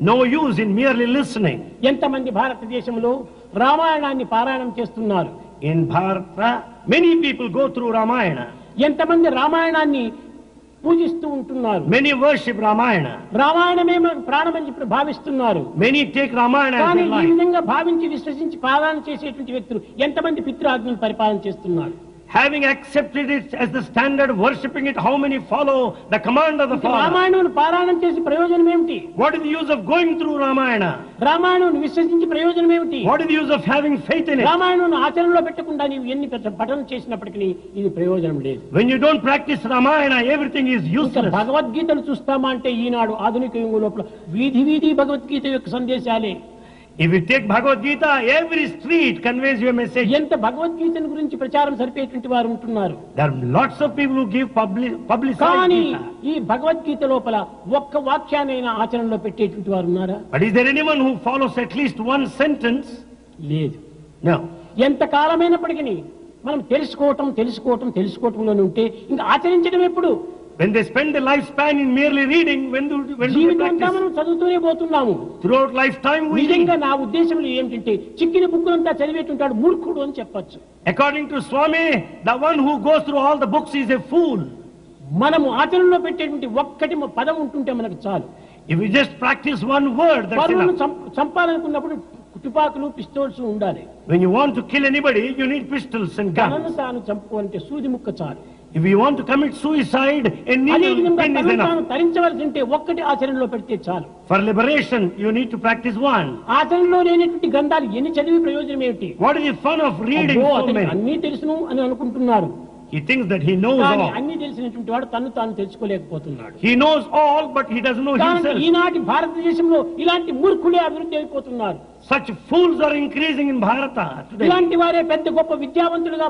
No use in merely listening. ఎంతమంది భారతదేశంలో రామాయణాన్ని పారాయణం చేస్తున్నారు? In Bharata, many people go through Ramayana. ఎంతమంది రామాయణాన్ని పూజిస్తూ ఉంటున్నారు? Many worship Ramayana. రామాయణమే ప్రాణమని చెప్పి భావిస్తున్నారు. Many take Ramayana as కానీ their ఈ life. విధంగా భావించి విశ్వసించి పాలన చేసేటువంటి వ్యక్తులు ఎంతమంది పితృఆజ్ఞను పరిపాలన చేస్తున్నారు? Having accepted it as the standard, worshipping it, how many follow the command of the Father? Ramayanam పారాయణం చేసి ప్రయోజనం ఏమిటి? What is the use of going through Ramayana? Ramayanam విశ్వసించి ప్రయోజనం ఏమిటి? What is the use of having faith in it? Ramayanam ఆచరణలో పెట్టకుండా నీవు ఎన్ని పఠనం చేసినప్పటికీ ఇది ప్రయోజనం లేదు. When you don't practice Ramayana, everything is useless. భగవద్గీతను చూస్తామా అంటే ఈనాడు ఆధునిక యుగం లోపల వీధి వీధి భగవద్గీత యొక్క సందేశాలే. If you take Bhagavad Gita, every street conveys you a message. ఎంత భగవద్గీతను గురించి ప్రచారం సరిపేటువంటి వారు ఉంటున్నారు. There are lots of people who give publicity. కానీ ఈ భగవద్గీత లోపల ఒక్క వాక్యాన్నైనా ఆచరణలో పెట్టేటువంటి వారు ఉన్నారా? But is there anyone who follows at least one sentence? లేదు. No. ఎంత కాలమైనప్పటికీ మనం తెలుసుకోవటంలోనే ఉంటే ఇంకా ఆచరించడం ఎప్పుడు? When they spend their lifespan in merely reading, when do they practice? మనం చదువుతూనే పోతున్నాము. Throughout lifetime we read. నిజంగా నా ఉద్దేశంలో ఏమిటంటే చిక్కిన బుక్కులంతా చదివేటుంటాడు మూర్ఖుడు అని చెప్పొచ్చు. According to Swami, the one who goes through all the books is a fool. మనము ఆచరణలో పెట్టేటువంటి ఒక్కటి పదం ఉంటుంటే మనకు చాలు. If we just practice one word, that's enough. చంపాలనుకున్నప్పుడు తుపాకులు పిస్తోల్స్ ఉండాలి. When you want to kill anybody, you need pistols and guns. తనను తాను చంపుకోవాలంటే సూది ముక్క చాలు. If you want to commit suicide, a needle pen is enough. తరించవలసి ఉంటే ఒక్కటి ఆచరణలో పెడితే చాలు. For liberation, you need to practice one. ఆచరణలో లేనటువంటి గ్రంథాలు ఎన్ని చదివి ప్రయోజనం ఏమిటి? What is the fun of reading so many? అన్నీ తెలుసును అని అనుకుంటున్నారు. He thinks that he knows all. అన్ని తెలిసినటువంటి వాడు తను తాను తెలుసుకోలేకపోతున్నాడు. He knows all, but he doesn't know himself. ఈనాటి భారతదేశంలో ఇలాంటి మూర్ఖులే అభివృద్ధి అయిపోతున్నారు. Such fools are increasing in Bharata today. ఇలాంటి వారే పెద్ద గొప్ప విద్యావంతులుగా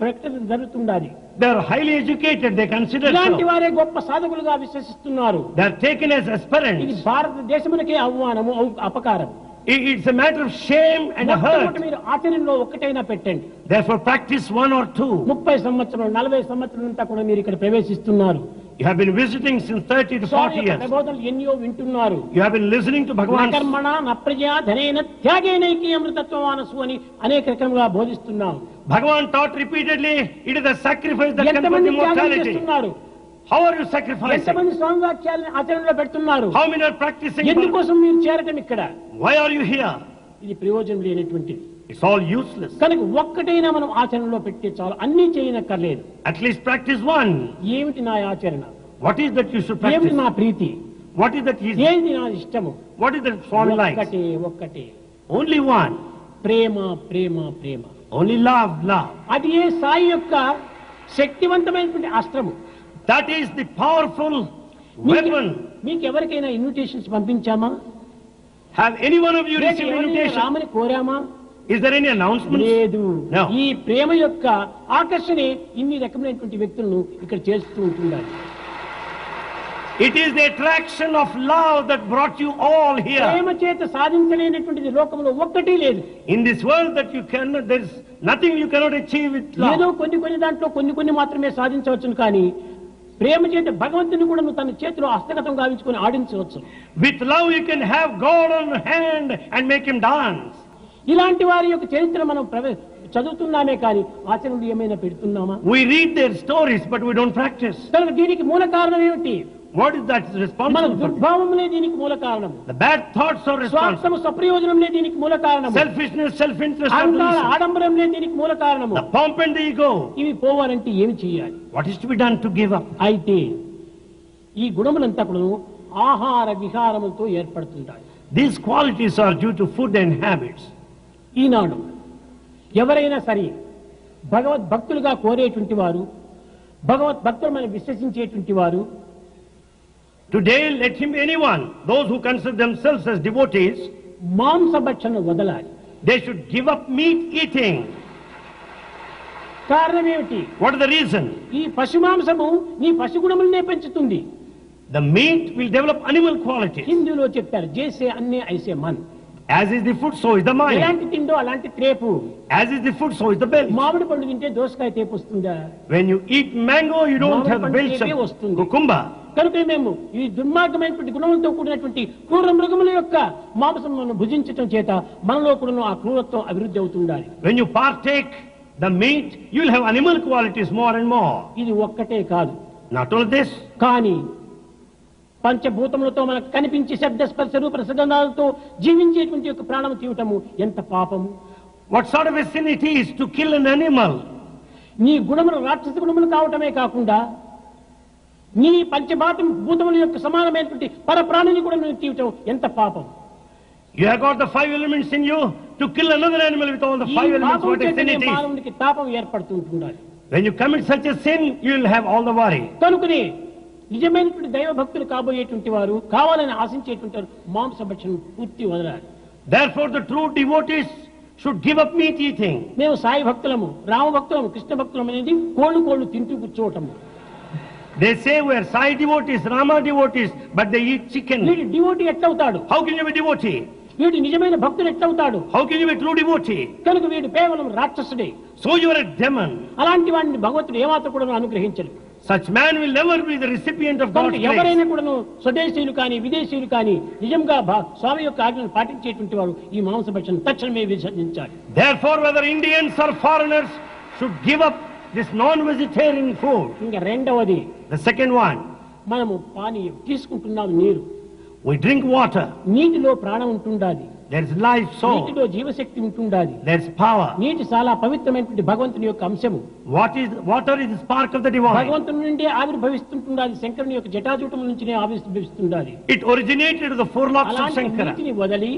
ప్రకటన జరుగుతుండాలి. They are highly educated, they consider so. ఇలాంటి వారే గొప్ప సాధకులుగా విశ్వసిస్తున్నారు. They are taken as aspirants. ఇది భారతదేశమునకే అవమానము, అపకారం. It's a matter of shame and hurt. మీరు ఆచరణలో ఒక్కటైనా పెట్టండి. Therefore practice one or two. 30 సంవత్సరాలు 40 సంవత్సరాలంతా కూడా మీరు ఇక్కడ ప్రవేశిస్తున్నారు. You have been visiting since 30 to 40 years. ప్రబోధనలు ఎన్నో వింటున్నారు. You have been listening to Bhagavan. కర్మణ నప్రజా ధనేన త్యాగేనైకి అమృతత్వమానసు అని అనేక రకంగా బోధిస్తున్నాం. Bhagavan taught repeatedly, it is a sacrifice that confers immortality. How are you sacrificing? ఎంతమంది స్వామి వాక్యాలను ఆచరణలో పెడుతున్నారు? How many are practicing? ఎందుకోసం మీరు చేరటం ఇక్కడ? Why are you here? ఇది ప్రయోజనం లేనటువంటిది. It's all useless. కనుక ఒక్కటైనా మనం ఆచరణలో పెట్టే చాలు, అన్నీ చేయనక్కర్లేదు. At least practice one. ఏమిటి నా ఆచరణ? What is that you should practice? ఏమిటి నా ప్రీతి? What is that ఏది నా ఇష్టము? What is that Swami likes? ఒక్కటే. Only one. ప్రేమ ప్రేమ ప్రేమ. Only love, love. అది ఏ సాయి యొక్క శక్తివంతమైనటువంటి అస్త్రము. That is the powerful weapon. మీకు ఎవరికైనా invitations పంపించామా? Have any one of you received invitation? రామని కోరామా? Is there any announcement? లేదు. No. ఈ ప్రేమ యొక్క ఆకర్షణే ఇన్ని రకమైనటువంటి వ్యక్తులను ఇక్కడ చేస్తూ ఉంటున్నారు. It is the attraction of love that brought you all here. ప్రేమ చేత సాధించలేనటువంటిది లోకంలో ఒక్కటి లేదు. In this world that you cannot, there is nothing you cannot achieve with love. ఏదో కొన్ని దాంట్లో కొన్ని మాత్రమే సాధించవచ్చును, కానీ ప్రేమ చేత భగవంతుని కూడా నువ్వు తన చేతిలో హస్తగతం గావించుకొని ఆడించవచ్చు. With love you can have God on hand and make him dance. ఇలాంటి వారి యొక్క చరిత్ర మనం చదువుతున్నామే కానీ ఆచరణలు ఏమైనా పెడుతున్నామా? We read their stories but we don't practice. కనుక దీనికి మూల కారణం ఏమిటి? What is that responsible? మన దుర్భావములే దీనికి మూల కారణం. The bad thoughts are responsible. స్వార్థము స్వప్రయోజనములే దీనికి మూల కారణం. Selfishness, self-interest, ఆడంబరములే దీనికి మూల కారణం. the pomp and the ego. ఇవి పోవాలంటే ఏమి చేయాలి? What is to be done to give up? అయితే ఈ గుణములంతా కూడా ఆహార విహారములతో ఏర్పడుతుంటాయి. These qualities are due to food and habits. ఈనాడు ఎవరైనా సరే భగవద్భక్తులుగా కోరేటువంటి వారు, భగవద్భక్తులను విశ్వసించేటువంటి వారు, today let him be anyone, those who consider themselves as devotees, మాంసభక్షణ వదలాలి. they should give up meat eating. కారణం ఏమిటి? What is the reason? ఈ పశుమాంసము నీ పశుగుణములనే పెంచుతుంది. The meat will develop animal qualities. హిందీలో చెప్తారు, జైసే అన్నే ఐసే Mann. As is the food, so is the mind. ఎలాంటి తిండో అలాంటి త్రేపు. As is the food, so is the belly. మామిడి పండు తింటే దోసకాయ తేపు వస్తుందా? When you eat mango, you don't have the belch of cucumber. కనుక మేము ఈ దుర్మార్గమైనటువంటి గుణంతో కూడినటువంటి క్రూర మృగముల యొక్క మాంసములను భుజించటం చేత మనలో కూడా ఆ క్రూరత్వం అభివృద్ధి అవుతుండాలి. When you partake the meat, you will have animal qualities more and more. ఇది ఒక్కటే కాదు. Not only this, కానీ పంచభూతములతో మనకు కనిపించే శబ్ద స్పర్శ రూప రసగంధాలతో జీవించేటువంటి యొక్క ప్రాణం తీయటము ఎంత పాపము. what sort of a sin it is to kill an animal. నీ గుణములు రాక్షస గుణములు కావటమే కాకుండా నీ భూతముల యొక్క సమానమైనటువంటి పరప్రాణిని కూడా నువ్వు తీయటం ఎంత పాపం. You have got the 5 elements in you to kill another animal with all the 5 elements. What a sin it is. మానవునికి తాపం ఏర్పడుతుంటుండాలి. When you commit such a sin, you will have all the worry. కనుకనే నిజమైనటువంటి దైవ భక్తులు కాబోయేటువంటి వారు కావాలని ఆశించేటువంటి వారు మాంసభక్షణం పూర్తి వదలాలి. Therefore the true devotees should give up meat eating. మేము సాయి భక్తులము, రామ భక్తులము, కృష్ణ భక్తులము అనేది కోళ్ళు తింటూ కూర్చోవటము. They say we are Sai devotees, Rama devotees, but they eat chicken. వీడు devotee ఎట్లవుతాడు? How can you be devotee? వీడు నిజమైన భక్తుడు ఎట్లవుతాడు? How can you be true devotee? కనుక వీడు కేవలం రాక్షసుడే. So you are a demon. అలాంటి వాడిని భగవంతుడు ఏమాత్రం కూడా అనుగ్రహించడు. Such man will never be the recipient of God's grace. ఎవరైనా కూడాను స్వదేశీయులు కానీ విదేశీయులు కానీ నిజంగా స్వామి యొక్క ఆజ్ఞను పాటించేటువంటి వారు ఈ మాంసభక్షణం తక్షణమే విసర్జించాలి. Therefore whether Indians or foreigners should give up this non-vegetarian food. ఇంకా రెండవది, The second one, మనము పానీయం తీసుకుంటున్నాం, నీరు. we drink water. నీటిలో ప్రాణం ఉంటుండాలి. There is life soul. నీటిలో జీవశక్తి ఉంటుండాలి. There is power. నీటి చాలా పవిత్రమైనటువంటి భగవంతుని యొక్క అంశము. Water is the spark of the divine. భగవంతుని నుండి ఆవిర్భవిస్తుంటుండాలి. శంకరుని యొక్క జటాజూటం నుంచి ఆవిర్భవిస్తుండాలి. It originated with the 4 locks of అలాంటి Shankara. నీటిని వదిలి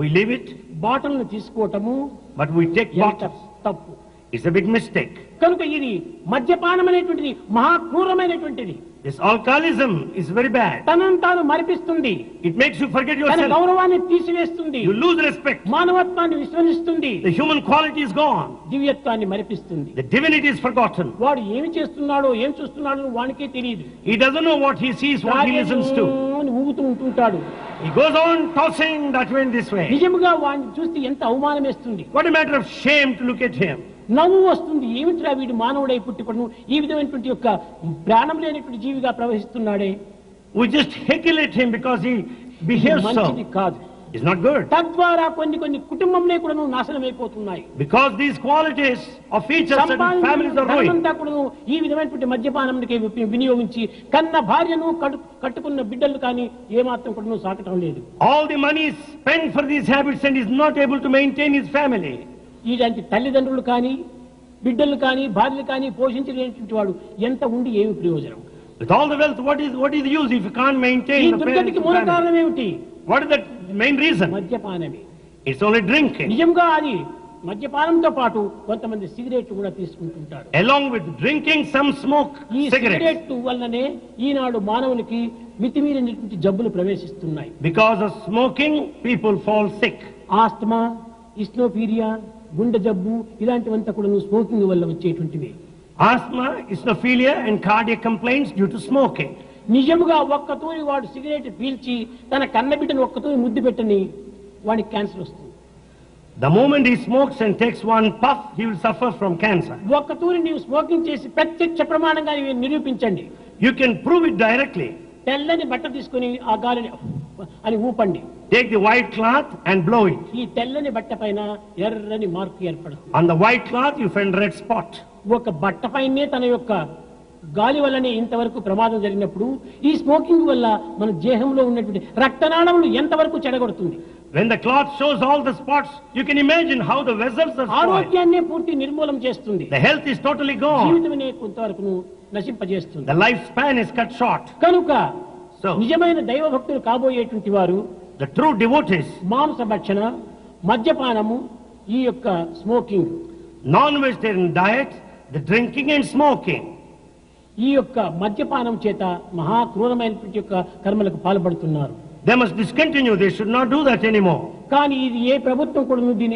We leave it, బాటలను తీసుకోవటము but we take ఎంత bottles. తప్పు. It's a big mistake. కనుక ఇది మద్యపానం అనేటువంటిది మహాక్రూరమైనటువంటిది. This alcoholism is very bad. తనను తాను మరిపిస్తుంది. It makes you forget తన yourself. గౌరవాన్ని తీసివేస్తుంది. You lose respect. మానవత్వాన్ని విస్మరిస్తుంది. The human quality is gone. దివ్యత్వాన్ని మరిపిస్తుంది. The divinity is forgotten. వాడు ఏమి చేస్తున్నాడో ఏం చూస్తున్నాడో వానికే తెలియదు. He doesn't know what he sees, what he listens to. ఊగుతూ ఉంటుంటాడు. He goes on tossing that way and this way. నిజముగా వాడిని చూస్తే ఎంత అవమానం వేస్తుంది. What a matter of shame to look at him. నవ్వు వస్తుంది. ఏమిట్రా వీడు మానవుడై పుట్టిపడును ఈ విధమైనటువంటి యొక్క ప్రాణం లేనటువంటి జీవిగా ప్రవహిస్తున్నాడే. We just heckle at him because he behaves మంచిది so. కాదు. It's not good. తద్వారా కొన్ని కుటుంబంలో కూడా నాశనం అయిపోతున్నాయి. Because these qualities of each of certain families are ruined. సంపాదించిన కూడా ఈ విధమైనటువంటి మద్యపానంకి వినియోగించి కన్న భార్యను కట్టుకున్న బిడ్డలు కానీ ఏమాత్రం కూడా సాకటం లేదు. All the money is spent for these habits and is not able to maintain his family. ఇలాంటి తల్లిదండ్రులు కానీ బిడ్డలు కానీ భార్యలు కానీ పోషించలేనటువంటి వాడు ఎంత ఉండి ఏమి ప్రయోజనం? With all the wealth, what is the use if you can't ఈ maintain the దుర్గతికి మూల family? కారణం ఏమిటి? What is the main reason? మద్యపానమే. It's only drinking. నిజంగా అది మద్యపానంతో పాటు కొంతమంది సిగరెట్ కూడా తీసుకుంటుంటారు. Along with drinking, some smoke ఈ cigarettes. సిగరెట్ వల్లనే ఈనాడు మానవునికి మితిమీరినటువంటి జబ్బులు ప్రవేశిస్తున్నాయి. Because of smoking, people fall sick. Asthma, ఇస్నోఫీరియా, గుండె జబ్బు ఇలాంటివంతా కూడా స్మోకింగ్ వల్ల వచ్చేటువంటివి. Asthma, eosinophilia and cardiac complaints due to smoking. నిజముగా ఒక్కతూరి వాడు సిగరెట్ పీల్చి తన కన్నబిడ్డను ఒక్కతూరి ముద్దు పెట్టని వాడికి క్యాన్సర్ వస్తుంది. The moment he smokes and takes one puff, he will suffer from cancer. ఒక్కతూరి నీవు స్మోకింగ్ చేసి ప్రత్యక్ష ప్రమాణంగా నిరూపించండి. You can prove it directly. తెల్లని బట్ట తీసుకుని ఆ గాలిని అని ఊపండి. Take the white cloth and blow it. ఈ తెల్లని బట్ట పైన ఎర్రని మార్కు ఏర్పడుతుంది. On the white cloth you find red spot. ఒక బట్ట పైనే తన యొక్క గాలి వల్లనే ఇంతవరకు ప్రమాదం జరిగినప్పుడు ఈ స్మోకింగ్ వల్ల మన దేహంలో ఉన్నటువంటి రక్తనాళములు ఎంతవరకు చెడగొడుతుంది. When the cloth shows all the spots, you can imagine how the vessels are spoiled. ఆరోగ్యాన్ని పూర్తి నిర్మూలం చేస్తుంది. The health is totally gone. జీవితమే కొంతవరకు నశింపజేస్తుంది. The lifespan is cut short. కనుక So, నిజమైన దైవ భక్తులు కాబోయేటువంటి వారు the true devotees, మాంసభక్షణ, మద్యపానము, ఈ యొక్క smoking, non-vegetarian diet, the drinking and smoking, ఈ యొక్క మద్యపానం చేత మహాక్రూరమైనటువంటి యొక్క కర్మలకు పాల్పడుతున్నారు. they must discontinue. They should not do that anymore. కానీ ఇది ఏ ప్రభుత్వం కూడా దీన్ని